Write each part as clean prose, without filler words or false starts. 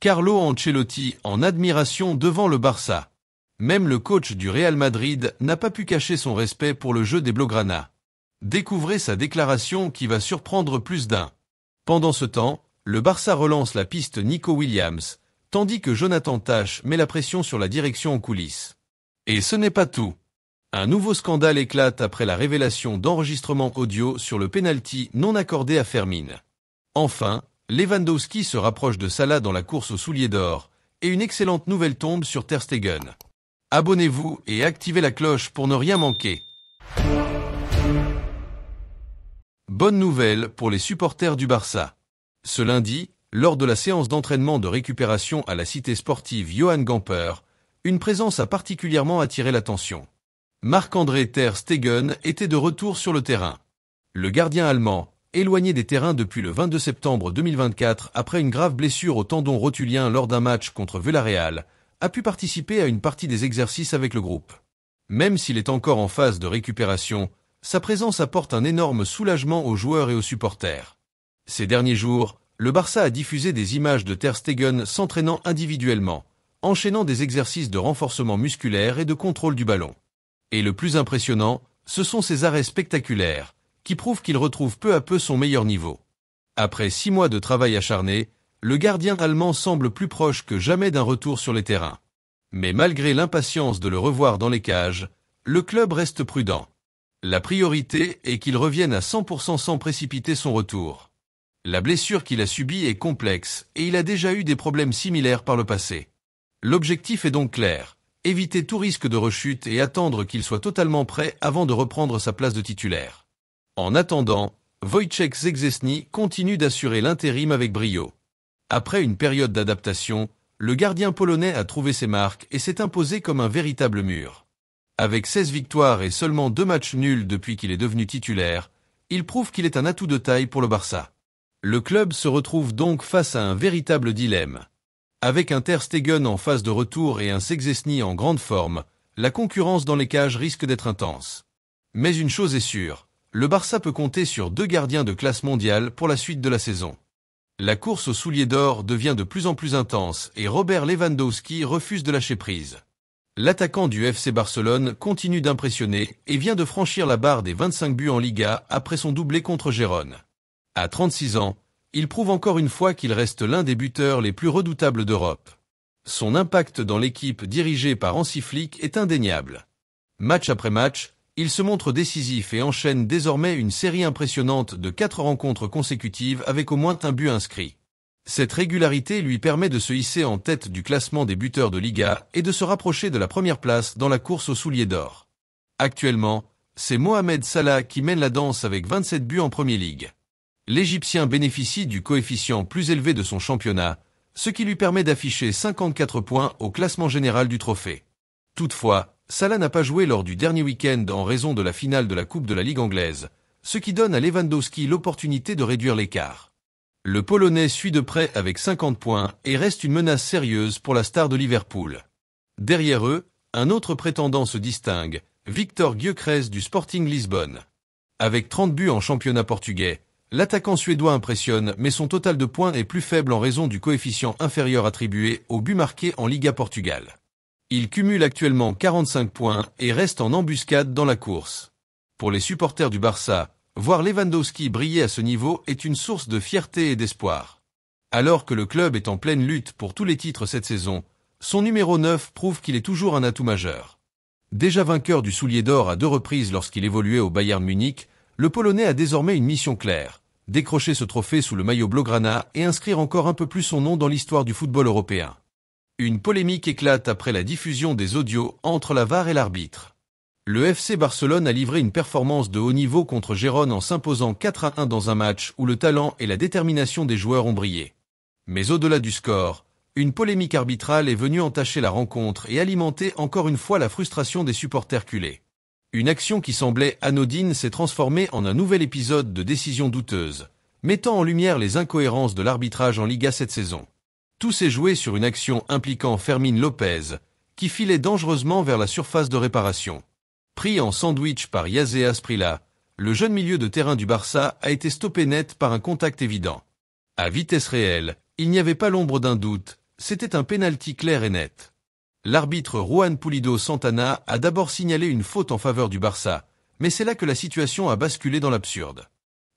Carlo Ancelotti en admiration devant le Barça. Même le coach du Real Madrid n'a pas pu cacher son respect pour le jeu des Blaugrana. Découvrez sa déclaration qui va surprendre plus d'un. Pendant ce temps, le Barça relance la piste Nico Williams, tandis que Jonathan Tah met la pression sur la direction en coulisses. Et ce n'est pas tout. Un nouveau scandale éclate après la révélation d'enregistrements audio sur le penalty non accordé à Fermin. Enfin, Lewandowski se rapproche de Salah dans la course au soulier d'or, et une excellente nouvelle tombe sur Ter Stegen. Abonnez-vous et activez la cloche pour ne rien manquer. Bonne nouvelle pour les supporters du Barça. Ce lundi, lors de la séance d'entraînement de récupération à la cité sportive Johan Gamper, une présence a particulièrement attiré l'attention. Marc-André Ter Stegen était de retour sur le terrain. Le gardien allemand, éloigné des terrains depuis le 22 septembre 2024 après une grave blessure au tendon rotulien lors d'un match contre Villarreal, a pu participer à une partie des exercices avec le groupe. Même s'il est encore en phase de récupération, sa présence apporte un énorme soulagement aux joueurs et aux supporters. Ces derniers jours, le Barça a diffusé des images de Ter Stegen s'entraînant individuellement, enchaînant des exercices de renforcement musculaire et de contrôle du ballon. Et le plus impressionnant, ce sont ses arrêts spectaculaires, qui prouvent qu'il retrouve peu à peu son meilleur niveau. Après 6 mois de travail acharné, le gardien allemand semble plus proche que jamais d'un retour sur les terrains. Mais malgré l'impatience de le revoir dans les cages, le club reste prudent. La priorité est qu'il revienne à 100% sans précipiter son retour. La blessure qu'il a subie est complexe et il a déjà eu des problèmes similaires par le passé. L'objectif est donc clair, éviter tout risque de rechute et attendre qu'il soit totalement prêt avant de reprendre sa place de titulaire. En attendant, Wojciech Szczęsny continue d'assurer l'intérim avec brio. Après une période d'adaptation, le gardien polonais a trouvé ses marques et s'est imposé comme un véritable mur. Avec 16 victoires et seulement 2 matchs nuls depuis qu'il est devenu titulaire, il prouve qu'il est un atout de taille pour le Barça. Le club se retrouve donc face à un véritable dilemme. Avec un Ter Stegen en phase de retour et un Szczęsny en grande forme, la concurrence dans les cages risque d'être intense. Mais une chose est sûre, le Barça peut compter sur 2 gardiens de classe mondiale pour la suite de la saison. La course au soulier d'or devient de plus en plus intense et Robert Lewandowski refuse de lâcher prise. L'attaquant du FC Barcelone continue d'impressionner et vient de franchir la barre des 25 buts en Liga après son doublé contre Gérone. À 36 ans, il prouve encore une fois qu'il reste l'un des buteurs les plus redoutables d'Europe. Son impact dans l'équipe dirigée par Hansi Flick est indéniable. Match après match, il se montre décisif et enchaîne désormais une série impressionnante de 4 rencontres consécutives avec au moins un but inscrit. Cette régularité lui permet de se hisser en tête du classement des buteurs de Liga et de se rapprocher de la première place dans la course au soulier d'or. Actuellement, c'est Mohamed Salah qui mène la danse avec 27 buts en Premier League. L'Égyptien bénéficie du coefficient plus élevé de son championnat, ce qui lui permet d'afficher 54 points au classement général du trophée. Toutefois, Salah n'a pas joué lors du dernier week-end en raison de la finale de la Coupe de la Ligue anglaise, ce qui donne à Lewandowski l'opportunité de réduire l'écart. Le Polonais suit de près avec 50 points et reste une menace sérieuse pour la star de Liverpool. Derrière eux, un autre prétendant se distingue, Victor Gyökeres du Sporting Lisbonne. Avec 30 buts en championnat portugais, l'attaquant suédois impressionne mais son total de points est plus faible en raison du coefficient inférieur attribué aux buts marqués en Liga Portugal. Il cumule actuellement 45 points et reste en embuscade dans la course. Pour les supporters du Barça, voir Lewandowski briller à ce niveau est une source de fierté et d'espoir. Alors que le club est en pleine lutte pour tous les titres cette saison, son numéro 9 prouve qu'il est toujours un atout majeur. Déjà vainqueur du soulier d'or à 2 reprises lorsqu'il évoluait au Bayern Munich, le Polonais a désormais une mission claire, décrocher ce trophée sous le maillot blaugrana et inscrire encore un peu plus son nom dans l'histoire du football européen. Une polémique éclate après la diffusion des audios entre la VAR et l'arbitre. Le FC Barcelone a livré une performance de haut niveau contre Gérone en s'imposant 4-1 dans un match où le talent et la détermination des joueurs ont brillé. Mais au-delà du score, une polémique arbitrale est venue entacher la rencontre et alimenter encore une fois la frustration des supporters culés. Une action qui semblait anodine s'est transformée en un nouvel épisode de décision douteuse, mettant en lumière les incohérences de l'arbitrage en Liga cette saison. Tout s'est joué sur une action impliquant Fermín López, qui filait dangereusement vers la surface de réparation. Pris en sandwich par José Asprilla, le jeune milieu de terrain du Barça a été stoppé net par un contact évident. À vitesse réelle, il n'y avait pas l'ombre d'un doute, C'était un pénalty clair et net. L'arbitre Juan Pulido Santana a d'abord signalé une faute en faveur du Barça, mais c'est là que la situation a basculé dans l'absurde.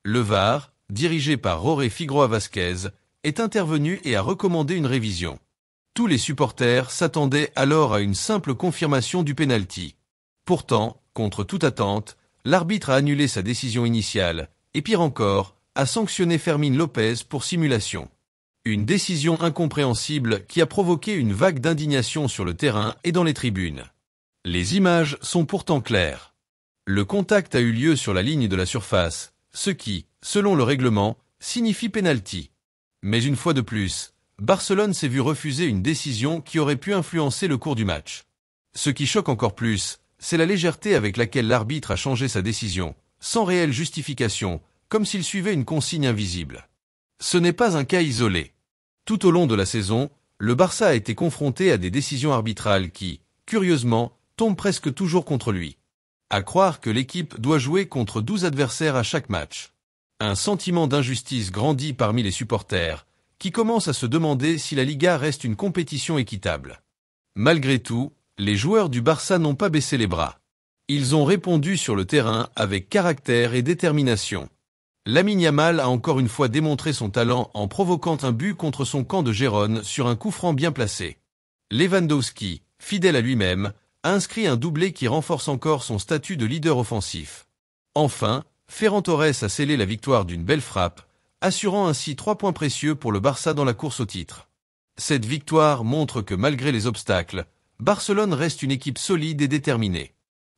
Le VAR, dirigé par Jorge Figueroa Vázquez, est intervenu et a recommandé une révision. Tous les supporters s'attendaient alors à une simple confirmation du pénalty. Pourtant, contre toute attente, l'arbitre a annulé sa décision initiale, et pire encore, a sanctionné Fermín López pour simulation. Une décision incompréhensible qui a provoqué une vague d'indignation sur le terrain et dans les tribunes. Les images sont pourtant claires. Le contact a eu lieu sur la ligne de la surface, ce qui, selon le règlement, signifie pénalty. Mais une fois de plus, Barcelone s'est vu refuser une décision qui aurait pu influencer le cours du match. Ce qui choque encore plus, c'est la légèreté avec laquelle l'arbitre a changé sa décision, sans réelle justification, comme s'il suivait une consigne invisible. Ce n'est pas un cas isolé. Tout au long de la saison, le Barça a été confronté à des décisions arbitrales qui, curieusement, tombent presque toujours contre lui. À croire que l'équipe doit jouer contre 12 adversaires à chaque match. Un sentiment d'injustice grandit parmi les supporters, qui commencent à se demander si la Liga reste une compétition équitable. Malgré tout, les joueurs du Barça n'ont pas baissé les bras. Ils ont répondu sur le terrain avec caractère et détermination. Lamine Yamal a encore une fois démontré son talent en provoquant un but contre son camp de Gérone sur un coup franc bien placé. Lewandowski, fidèle à lui-même, a inscrit un doublé qui renforce encore son statut de leader offensif. Enfin, Ferran Torres a scellé la victoire d'une belle frappe, assurant ainsi 3 points précieux pour le Barça dans la course au titre. Cette victoire montre que malgré les obstacles, Barcelone reste une équipe solide et déterminée.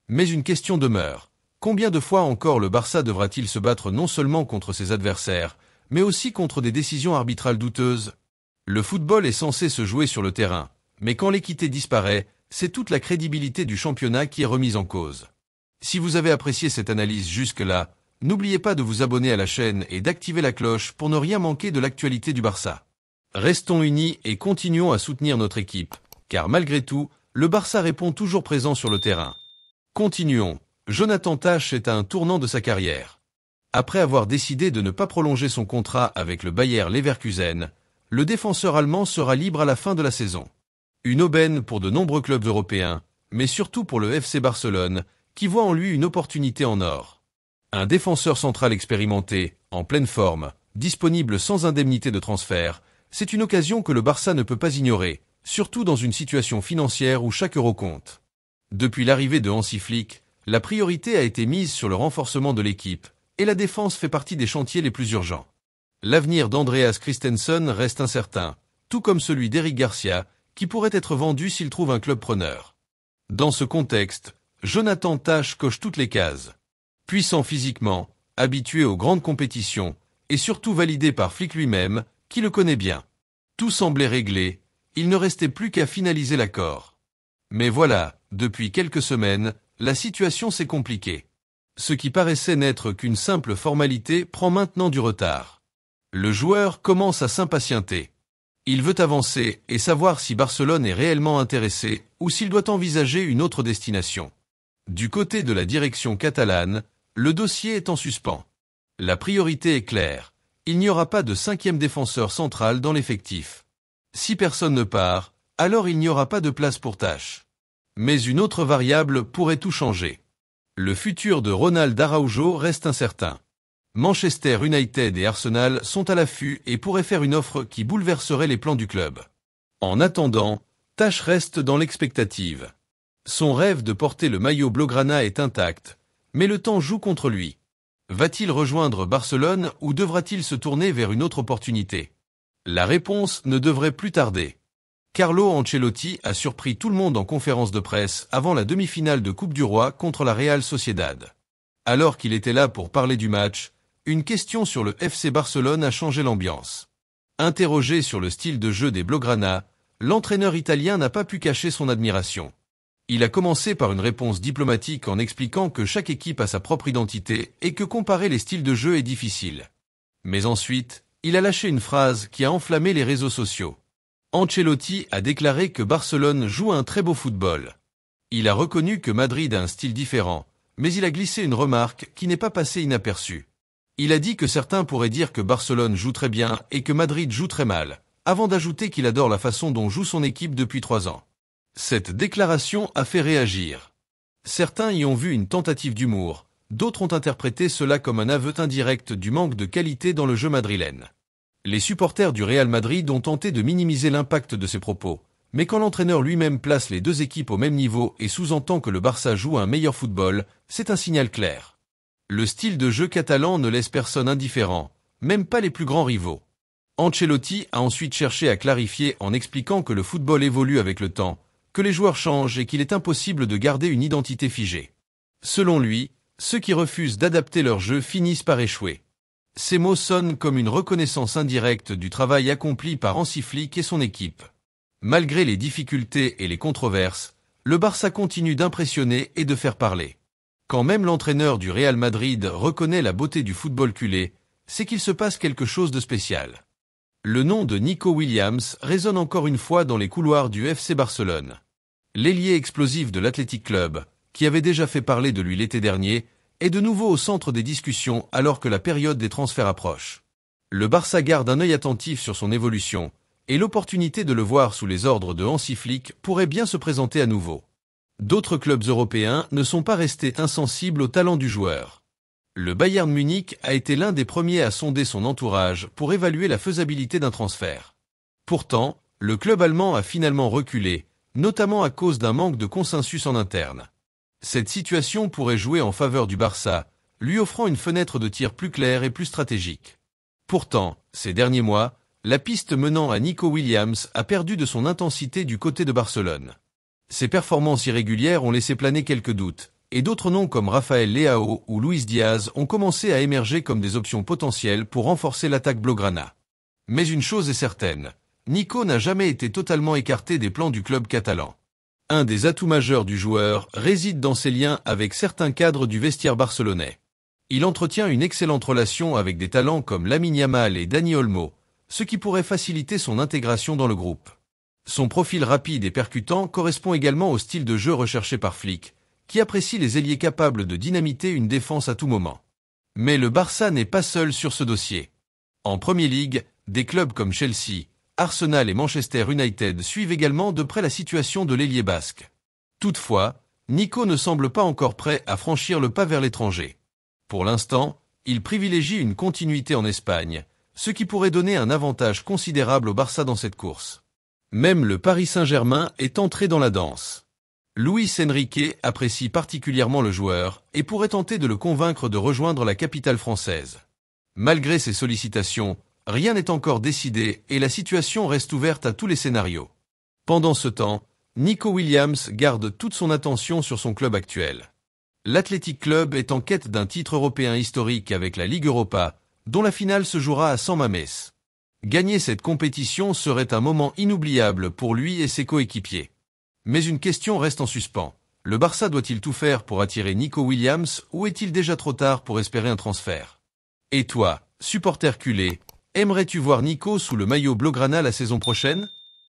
Mais une question demeure. Combien de fois encore le Barça devra-t-il se battre non seulement contre ses adversaires, mais aussi contre des décisions arbitrales douteuses? Le football est censé se jouer sur le terrain, mais quand l'équité disparaît, c'est toute la crédibilité du championnat qui est remise en cause. Si vous avez apprécié cette analyse jusque-là, n'oubliez pas de vous abonner à la chaîne et d'activer la cloche pour ne rien manquer de l'actualité du Barça. Restons unis et continuons à soutenir notre équipe, car malgré tout, le Barça répond toujours présent sur le terrain. Continuons. Jonathan Tah est à un tournant de sa carrière. Après avoir décidé de ne pas prolonger son contrat avec le Bayer Leverkusen, le défenseur allemand sera libre à la fin de la saison. Une aubaine pour de nombreux clubs européens, mais surtout pour le FC Barcelone, qui voit en lui une opportunité en or. Un défenseur central expérimenté, en pleine forme, disponible sans indemnité de transfert, c'est une occasion que le Barça ne peut pas ignorer, surtout dans une situation financière où chaque euro compte. Depuis l'arrivée de Hansi Flick, la priorité a été mise sur le renforcement de l'équipe, et la défense fait partie des chantiers les plus urgents. L'avenir d'Andreas Christensen reste incertain, tout comme celui d'Eric Garcia, qui pourrait être vendu s'il trouve un club preneur. Dans ce contexte, Jonathan Tah coche toutes les cases. Puissant physiquement, habitué aux grandes compétitions, et surtout validé par Flick lui-même, qui le connaît bien. Tout semblait réglé, il ne restait plus qu'à finaliser l'accord. Mais voilà, depuis quelques semaines, la situation s'est compliquée. Ce qui paraissait n'être qu'une simple formalité prend maintenant du retard. Le joueur commence à s'impatienter. Il veut avancer et savoir si Barcelone est réellement intéressé ou s'il doit envisager une autre destination. Du côté de la direction catalane, le dossier est en suspens. La priorité est claire. Il n'y aura pas de 5e défenseur central dans l'effectif. Si personne ne part, alors il n'y aura pas de place pour Tah. Mais une autre variable pourrait tout changer. Le futur de Ronald Araujo reste incertain. Manchester United et Arsenal sont à l'affût et pourraient faire une offre qui bouleverserait les plans du club. En attendant, Tah reste dans l'expectative. Son rêve de porter le maillot blaugrana est intact, mais le temps joue contre lui. Va-t-il rejoindre Barcelone ou devra-t-il se tourner vers une autre opportunité? La réponse ne devrait plus tarder. Carlo Ancelotti a surpris tout le monde en conférence de presse avant la demi-finale de Coupe du Roi contre la Real Sociedad. Alors qu'il était là pour parler du match, une question sur le FC Barcelone a changé l'ambiance. Interrogé sur le style de jeu des Blaugrana, l'entraîneur italien n'a pas pu cacher son admiration. Il a commencé par une réponse diplomatique en expliquant que chaque équipe a sa propre identité et que comparer les styles de jeu est difficile. Mais ensuite, il a lâché une phrase qui a enflammé les réseaux sociaux. Ancelotti a déclaré que Barcelone joue un très beau football. Il a reconnu que Madrid a un style différent, mais il a glissé une remarque qui n'est pas passée inaperçue. Il a dit que certains pourraient dire que Barcelone joue très bien et que Madrid joue très mal, avant d'ajouter qu'il adore la façon dont joue son équipe depuis 3 ans. Cette déclaration a fait réagir. Certains y ont vu une tentative d'humour, d'autres ont interprété cela comme un aveu indirect du manque de qualité dans le jeu madrilène. Les supporters du Real Madrid ont tenté de minimiser l'impact de ces propos, mais quand l'entraîneur lui-même place les deux équipes au même niveau et sous-entend que le Barça joue un meilleur football, c'est un signal clair. Le style de jeu catalan ne laisse personne indifférent, même pas les plus grands rivaux. Ancelotti a ensuite cherché à clarifier en expliquant que le football évolue avec le temps, que les joueurs changent et qu'il est impossible de garder une identité figée. Selon lui, ceux qui refusent d'adapter leur jeu finissent par échouer. Ces mots sonnent comme une reconnaissance indirecte du travail accompli par Hansi Flick et son équipe. Malgré les difficultés et les controverses, le Barça continue d'impressionner et de faire parler. Quand même l'entraîneur du Real Madrid reconnaît la beauté du football culé, c'est qu'il se passe quelque chose de spécial. Le nom de Nico Williams résonne encore une fois dans les couloirs du FC Barcelone. L'ailier explosif de l'Athletic Club, qui avait déjà fait parler de lui l'été dernier, est de nouveau au centre des discussions alors que la période des transferts approche. Le Barça garde un œil attentif sur son évolution, et l'opportunité de le voir sous les ordres de Hansi Flick pourrait bien se présenter à nouveau. D'autres clubs européens ne sont pas restés insensibles au talent du joueur. Le Bayern Munich a été l'un des premiers à sonder son entourage pour évaluer la faisabilité d'un transfert. Pourtant, le club allemand a finalement reculé, notamment à cause d'un manque de consensus en interne. Cette situation pourrait jouer en faveur du Barça, lui offrant une fenêtre de tir plus claire et plus stratégique. Pourtant, ces derniers mois, la piste menant à Nico Williams a perdu de son intensité du côté de Barcelone. Ses performances irrégulières ont laissé planer quelques doutes, et d'autres noms comme Rafael Leao ou Luis Diaz ont commencé à émerger comme des options potentielles pour renforcer l'attaque blaugrana. Mais une chose est certaine, Nico n'a jamais été totalement écarté des plans du club catalan. Un des atouts majeurs du joueur réside dans ses liens avec certains cadres du vestiaire barcelonais. Il entretient une excellente relation avec des talents comme Lamine Yamal et Dani Olmo, ce qui pourrait faciliter son intégration dans le groupe. Son profil rapide et percutant correspond également au style de jeu recherché par Flick, qui apprécie les ailiers capables de dynamiter une défense à tout moment. Mais le Barça n'est pas seul sur ce dossier. En Premier League, des clubs comme Chelsea, Arsenal et Manchester United suivent également de près la situation de l'ailier basque. Toutefois, Nico ne semble pas encore prêt à franchir le pas vers l'étranger. Pour l'instant, il privilégie une continuité en Espagne, ce qui pourrait donner un avantage considérable au Barça dans cette course. Même le Paris Saint-Germain est entré dans la danse. Luis Enrique apprécie particulièrement le joueur et pourrait tenter de le convaincre de rejoindre la capitale française. Malgré ces sollicitations, rien n'est encore décidé et la situation reste ouverte à tous les scénarios. Pendant ce temps, Nico Williams garde toute son attention sur son club actuel. L'Athletic Club est en quête d'un titre européen historique avec la Ligue Europa, dont la finale se jouera à San Mamés. Gagner cette compétition serait un moment inoubliable pour lui et ses coéquipiers. Mais une question reste en suspens. Le Barça doit-il tout faire pour attirer Nico Williams ou est-il déjà trop tard pour espérer un transfert? Et toi, supporter culé, aimerais-tu voir Nico sous le maillot blaugrana la saison prochaine?